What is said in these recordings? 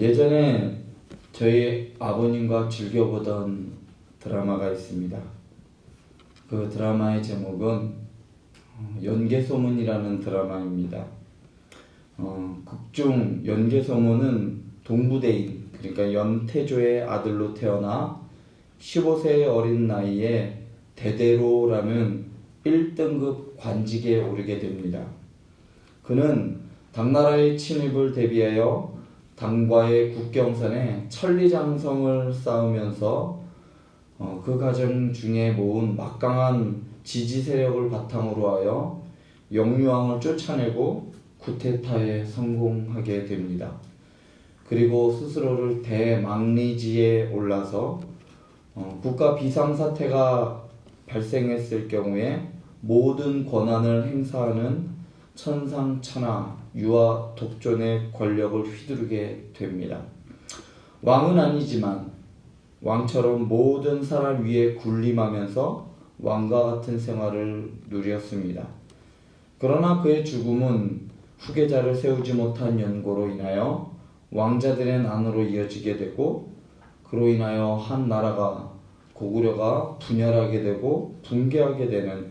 예전에 저희 아버님과 즐겨보던 드라마가 있습니다. 그 드라마의 제목은 연개소문이라는 드라마입니다. 극중 연개소문은 동부대인, 그러니까 연태조의 아들로 태어나 15세의 어린 나이에 대대로라는 1등급 관직에 오르게 됩니다. 그는 당나라의 침입을 대비하여 당과의 국경선에 천리장성을 쌓으면서 그 과정 중에 모은 막강한 지지 세력을 바탕으로 하여 영유왕을 쫓아내고 쿠데타에 성공하게 됩니다. 그리고 스스로를 대망리지에 올라서 국가 비상사태가 발생했을 경우에 모든 권한을 행사하는 천상천하 유아 독존의 권력을 휘두르게 됩니다. 왕은 아니지만 왕처럼 모든 사람 위에 군림하면서 왕과 같은 생활을 누렸습니다. 그러나 그의 죽음은 후계자를 세우지 못한 연고로 인하여 왕자들의 난으로 이어지게 되고, 그로 인하여 한 나라가 고구려가 분열하게 되고 붕괴하게 되는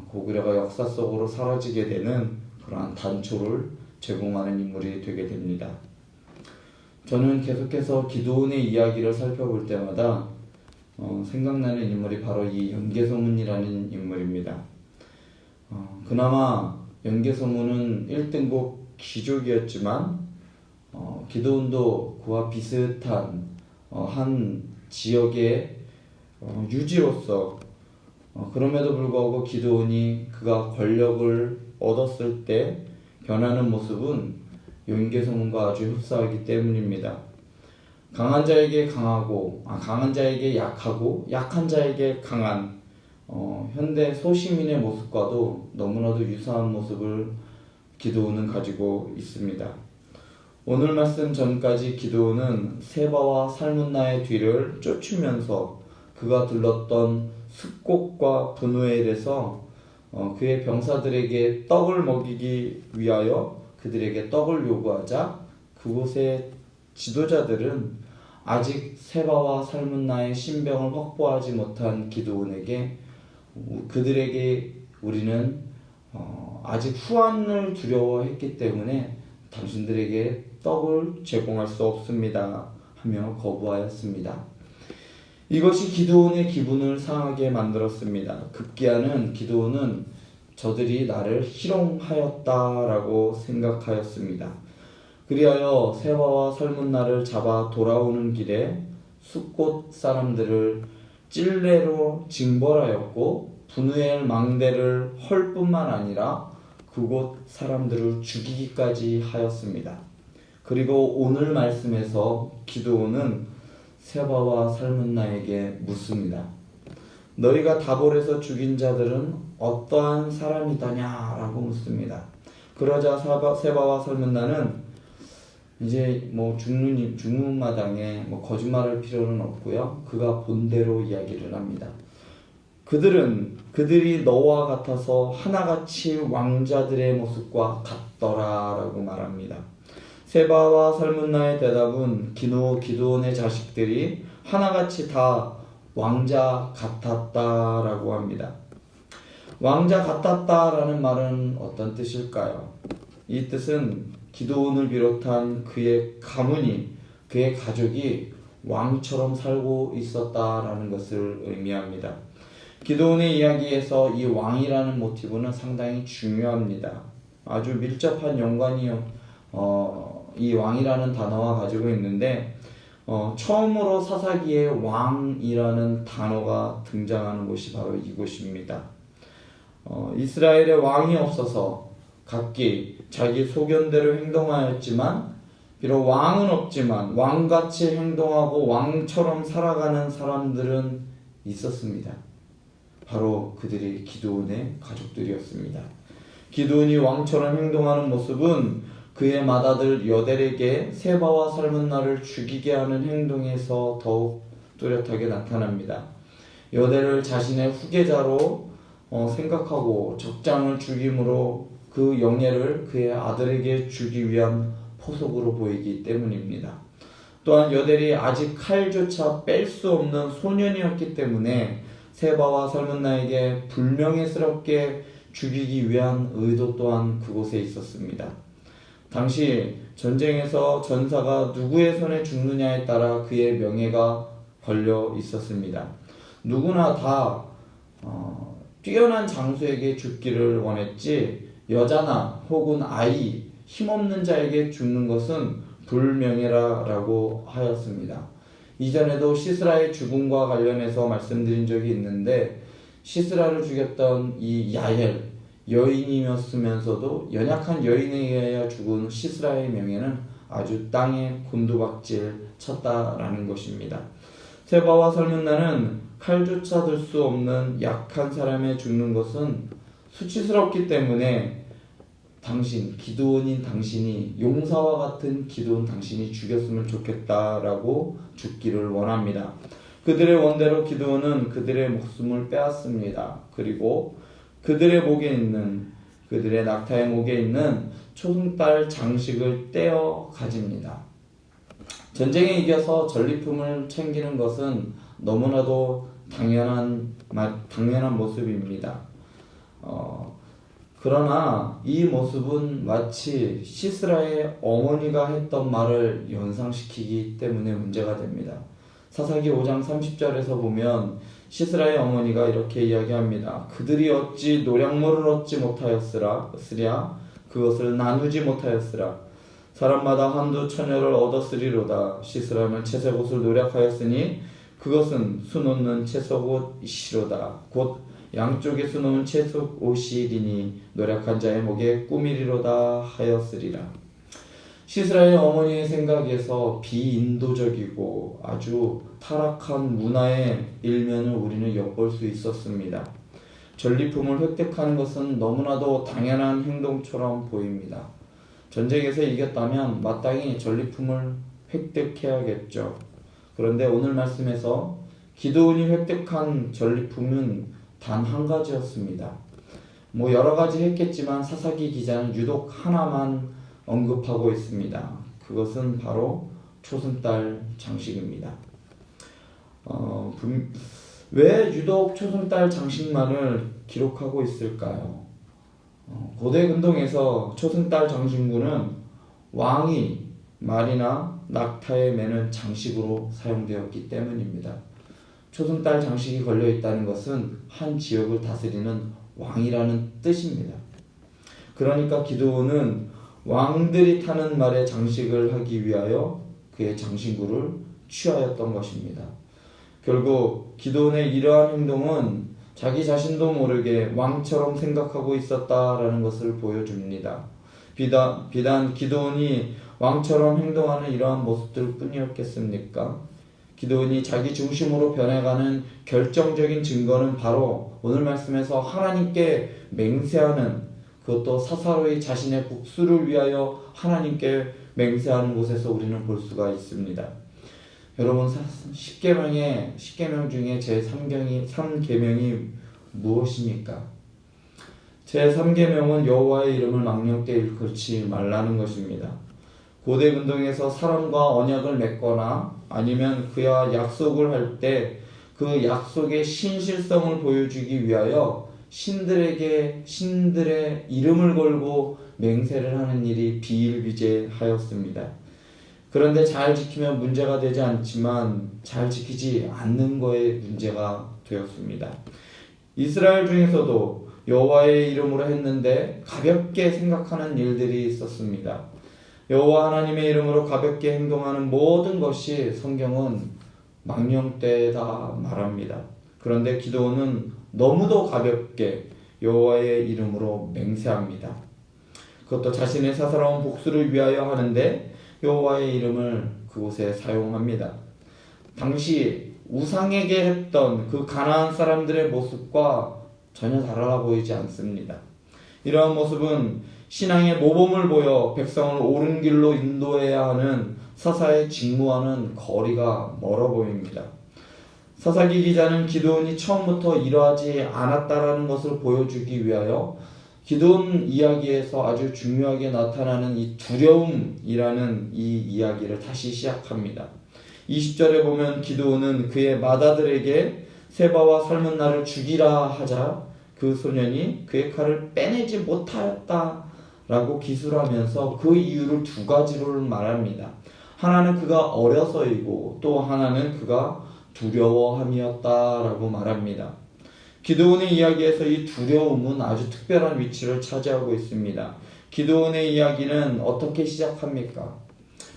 고구려가 역사 속으로 사라지게 되는 그러한 단초를 제공하는 인물이 되게 됩니다. 저는 계속해서 기드온의 이야기를 살펴볼 때마다 생각나는 인물이 바로 이 연개소문이라는 인물입니다. 그나마 연개소문은 1등급 귀족이었지만 기드온도 그와 비슷한 한 지역의 유지로서 그럼에도 불구하고 기드온이 그가 권력을 얻었을 때 변하는 모습은 연개소문과 아주 흡사하기 때문입니다. 강한 자에게 약하고 약한 자에게 강한 현대 소시민의 모습과도 너무나도 유사한 모습을 기드온은 가지고 있습니다. 오늘 말씀 전까지 기드온은 세바와 살문나의 뒤를 쫓으면서 그가 들렀던 습곡과 분우엘에서 그의 병사들에게 떡을 먹이기 위하여 그들에게 떡을 요구하자 그곳의 지도자들은 아직 세바와 살문나의 신병을 확보하지 못한 기드온에게 그들에게 우리는 아직 후환을 두려워했기 때문에 당신들에게 떡을 제공할 수 없습니다 하며 거부하였습니다. 이것이 기드온의 기분을 상하게 만들었습니다. 급기야는 기드온은 저들이 나를 희롱하였다라고 생각하였습니다. 그리하여 세바와 살문나를 잡아 돌아오는 길에 숫곳 사람들을 찔레로 징벌하였고 분우엘 망대를 헐 뿐만 아니라 그곳 사람들을 죽이기까지 하였습니다. 그리고 오늘 말씀에서 기드온은 세바와 살문나에게 묻습니다. 너희가 다볼에서 죽인 자들은 어떠한 사람이더냐라고 묻습니다. 그러자 세바와 살문나는 이제 죽는 마당에 거짓말할 필요는 없고요. 그가 본대로 이야기를 합니다. 그들이 너와 같아서 하나같이 왕자들의 모습과 같더라라고 말합니다. 세바와 살문나의 대답은 기드온의 자식들이 하나같이 다 왕자 같았다라고 합니다. 왕자 같았다라는 말은 어떤 뜻일까요? 이 뜻은 기드온을 비롯한 그의 가문이, 그의 가족이 왕처럼 살고 있었다라는 것을 의미합니다. 기드온의 이야기에서 이 왕이라는 모티브는 상당히 중요합니다. 아주 밀접한 연관이 이 왕이라는 단어와 가지고 있는데 처음으로 사사기에 왕이라는 단어가 등장하는 곳이 바로 이곳입니다. 이스라엘에 왕이 없어서 각기 자기 소견대로 행동하였지만 비록 왕은 없지만 왕같이 행동하고 왕처럼 살아가는 사람들은 있었습니다. 바로 그들이 기드온의 가족들이었습니다. 기드온이 왕처럼 행동하는 모습은 그의 맏아들 여델에게 세바와 살문나를 죽이게 하는 행동에서 더욱 뚜렷하게 나타납니다. 여델을 자신의 후계자로 생각하고 적장을 죽임으로 그 영예를 그의 아들에게 주기 위한 포석으로 보이기 때문입니다. 또한 여델이 아직 칼조차 뺄 수 없는 소년이었기 때문에 세바와 살문나에게 불명예스럽게 죽이기 위한 의도 또한 그곳에 있었습니다. 당시 전쟁에서 전사가 누구의 손에 죽느냐에 따라 그의 명예가 걸려 있었습니다. 누구나 다 뛰어난 장수에게 죽기를 원했지 여자나 혹은 아이, 힘없는 자에게 죽는 것은 불명예라고 하였습니다. 이전에도 시스라의 죽음과 관련해서 말씀드린 적이 있는데 시스라를 죽였던 이 야엘, 여인이었으면서도 연약한 여인에 의하여 죽은 시스라의 명예는 아주 땅에 곤두박질 쳤다라는 것입니다. 세바와 살문나는 칼조차 들 수 없는 약한 사람에 죽는 것은 수치스럽기 때문에 기드온인 당신이 용사와 같은 기드온 당신이 죽였으면 좋겠다라고 죽기를 원합니다. 그들의 원대로 기드온은 그들의 목숨을 빼앗습니다. 그리고 그들의 낙타의 목에 있는 초승달 장식을 떼어 가집니다. 전쟁에 이겨서 전리품을 챙기는 것은 너무나도 당연한 모습입니다. 그러나 이 모습은 마치 시스라의 어머니가 했던 말을 연상시키기 때문에 문제가 됩니다. 사사기 5장 30절에서 보면 시스라의 어머니가 이렇게 이야기합니다. 그들이 어찌 노량물을 얻지 못하였으랴 그것을 나누지 못하였으랴 사람마다 한두 처녀를 얻었으리로다. 시스라는 채색옷을 노력하였으니 그것은 수놓는 채석옷이로다. 곧 양쪽에 수놓은 채석옷이리니 노력한 자의 목에 꾸미리로다 하였으리라. 시스라의 어머니의 생각에서 비인도적이고 아주 타락한 문화의 일면을 우리는 엿볼 수 있었습니다. 전리품을 획득하는 것은 너무나도 당연한 행동처럼 보입니다. 전쟁에서 이겼다면 마땅히 전리품을 획득해야겠죠. 그런데 오늘 말씀에서 기드온이 획득한 전리품은 단 한 가지였습니다. 여러 가지 했겠지만 사사기 기자는 유독 하나만 언급하고 있습니다. 그것은 바로 초승달 장식입니다. 왜 유독 초승달 장식만을 기록하고 있을까요? 고대 근동에서 초승달 장신구는 왕이 말이나 낙타에 매는 장식으로 사용되었기 때문입니다. 초승달 장식이 걸려 있다는 것은 한 지역을 다스리는 왕이라는 뜻입니다. 그러니까 기드온은 왕들이 타는 말에 장식을 하기 위하여 그의 장신구를 취하였던 것입니다. 결국 기드온의 이러한 행동은 자기 자신도 모르게 왕처럼 생각하고 있었다라는 것을 보여줍니다. 비단 기드온이 왕처럼 행동하는 이러한 모습들 뿐이었겠습니까? 기드온이 자기 중심으로 변해가는 결정적인 증거는 바로 오늘 말씀에서 하나님께 맹세하는, 그것도 사사로이 자신의 복수를 위하여 하나님께 맹세하는 곳에서 우리는 볼 수가 있습니다. 여러분, 10계명 중에 제3계명이 무엇입니까? 제3계명은 여호와의 이름을 망령되이 일컫지 말라는 것입니다. 고대 근동에서 사람과 언약을 맺거나 아니면 그와 약속을 할 때 그 약속의 신실성을 보여주기 위하여 신들의 이름을 걸고 맹세를 하는 일이 비일비재하였습니다. 그런데 잘 지키면 문제가 되지 않지만 잘 지키지 않는 거에 문제가 되었습니다. 이스라엘 중에서도 여호와의 이름으로 했는데 가볍게 생각하는 일들이 있었습니다. 여호와 하나님의 이름으로 가볍게 행동하는 모든 것이 성경은 망령되다 말합니다. 그런데 기드온은 너무도 가볍게 여호와의 이름으로 맹세합니다. 그것도 자신의 사사로운 복수를 위하여 하는데 여호와의 이름을 그곳에 사용합니다. 당시 우상에게 했던 그 가나안 사람들의 모습과 전혀 달라 보이지 않습니다. 이러한 모습은 신앙의 모범을 보여 백성을 옳은 길로 인도해야 하는 사사의 직무와는 거리가 멀어 보입니다. 사사기 기자는 기드온이 처음부터 이러하지 않았다라는 것을 보여주기 위하여 기도원 이야기에서 아주 중요하게 나타나는 이 두려움이라는 이 이야기를 다시 시작합니다. 20절에 보면 기드온은 그의 맏아들에게 세바와 삶은 나를 죽이라 하자 그 소년이 그의 칼을 빼내지 못하였다라고 기술하면서 그 이유를 두 가지로 말합니다. 하나는 그가 어려서이고 또 하나는 그가 두려워함이었다라고 말합니다. 기드온의 이야기에서 이 두려움은 아주 특별한 위치를 차지하고 있습니다. 기드온의 이야기는 어떻게 시작합니까?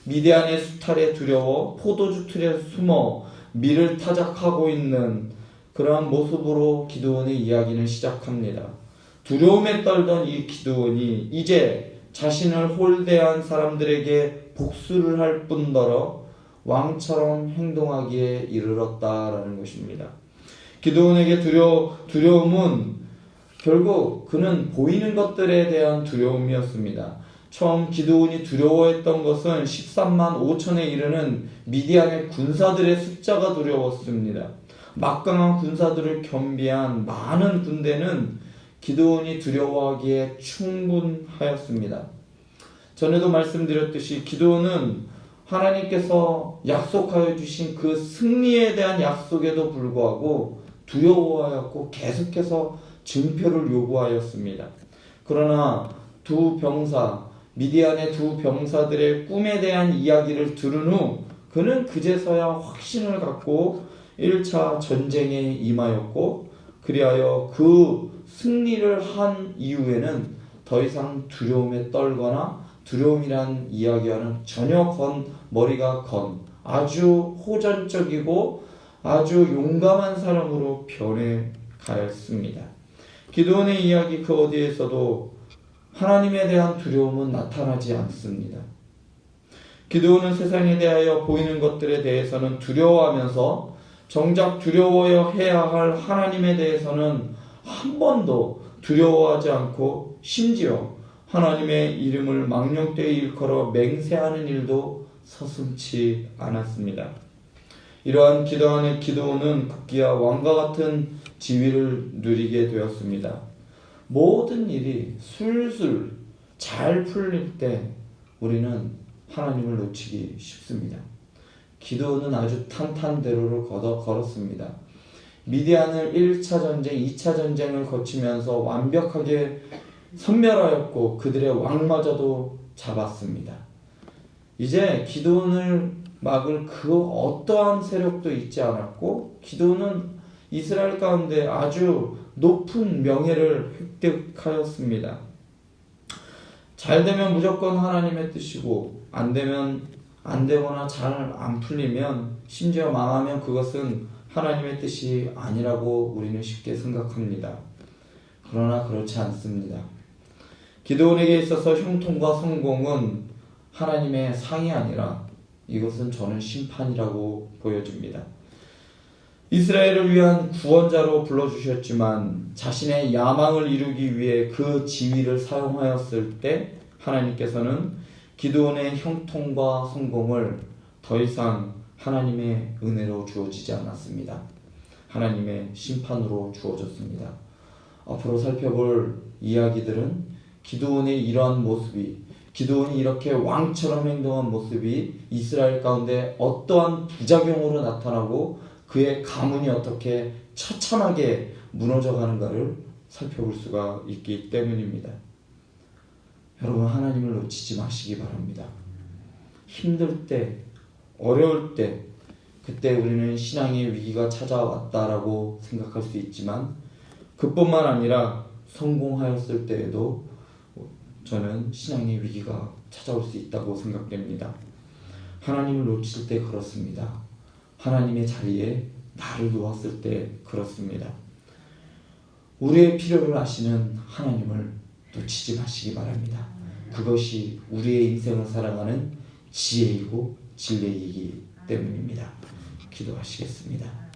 미디안의 수탈에 두려워 포도주 틀에 숨어 밀을 타작하고 있는 그러한 모습으로 기드온의 이야기는 시작합니다. 두려움에 떨던 이 기드온이 이제 자신을 홀대한 사람들에게 복수를 할 뿐더러 왕처럼 행동하기에 이르렀다라는 것입니다. 기드온에게 두려움은 결국 그는 보이는 것들에 대한 두려움이었습니다. 처음 기드온이 두려워했던 것은 13만 5천에 이르는 미디안의 군사들의 숫자가 두려웠습니다. 막강한 군사들을 겸비한 많은 군대는 기드온이 두려워하기에 충분하였습니다. 전에도 말씀드렸듯이 기드온은 하나님께서 약속하여 주신 그 승리에 대한 약속에도 불구하고 두려워하였고 계속해서 증표를 요구하였습니다. 그러나 두 병사, 미디안의 두 병사들의 꿈에 대한 이야기를 들은 후 그는 그제서야 확신을 갖고 1차 전쟁에 임하였고 그리하여 그 승리를 한 이후에는 더 이상 두려움에 떨거나 두려움이란 이야기와는 전혀 머리가 아주 호전적이고 아주 용감한 사람으로 변해가였습니다. 기드온의 이야기 그 어디에서도 하나님에 대한 두려움은 나타나지 않습니다. 기드온은 세상에 대하여 보이는 것들에 대해서는 두려워하면서 정작 두려워야 해야 할 하나님에 대해서는 한 번도 두려워하지 않고 심지어 하나님의 이름을 망령되이 일컬어 맹세하는 일도 서슴지 않았습니다. 이러한 기드온은 급기야 왕과 같은 지위를 누리게 되었습니다. 모든 일이 술술 잘 풀릴 때 우리는 하나님을 놓치기 쉽습니다. 기드온은 아주 탄탄대로를 걸었습니다. 미디안을 1차 전쟁, 2차 전쟁을 거치면서 완벽하게 섬멸하였고 그들의 왕마저도 잡았습니다. 이제 기드온을 막을 그 어떠한 세력도 있지 않았고 기드온은 이스라엘 가운데 아주 높은 명예를 획득하였습니다. 잘 되면 무조건 하나님의 뜻이고 안 되거나 잘 안 풀리면 심지어 망하면 그것은 하나님의 뜻이 아니라고 우리는 쉽게 생각합니다. 그러나 그렇지 않습니다. 기드온에게 있어서 형통과 성공은 하나님의 상이 아니라 이것은 저는 심판이라고 보여집니다. 이스라엘을 위한 구원자로 불러주셨지만 자신의 야망을 이루기 위해 그 지위를 사용하였을 때 하나님께서는 기드온의 형통과 성공을 더 이상 하나님의 은혜로 주어지지 않았습니다. 하나님의 심판으로 주어졌습니다. 앞으로 살펴볼 이야기들은 기드온의 이러한 모습이 기드온이 이렇게 왕처럼 행동한 모습이 이스라엘 가운데 어떠한 부작용으로 나타나고 그의 가문이 어떻게 처참하게 무너져가는가를 살펴볼 수가 있기 때문입니다. 여러분 하나님을 놓치지 마시기 바랍니다. 힘들 때, 어려울 때 그때 우리는 신앙의 위기가 찾아왔다라고 생각할 수 있지만 그뿐만 아니라 성공하였을 때에도 저는 신앙의 위기가 찾아올 수 있다고 생각됩니다. 하나님을 놓칠 때 그렇습니다. 하나님의 자리에 나를 놓았을 때 그렇습니다. 우리의 필요를 아시는 하나님을 놓치지 마시기 바랍니다. 그것이 우리의 인생을 살아가는 지혜이고 진리이기 때문입니다. 기도하시겠습니다.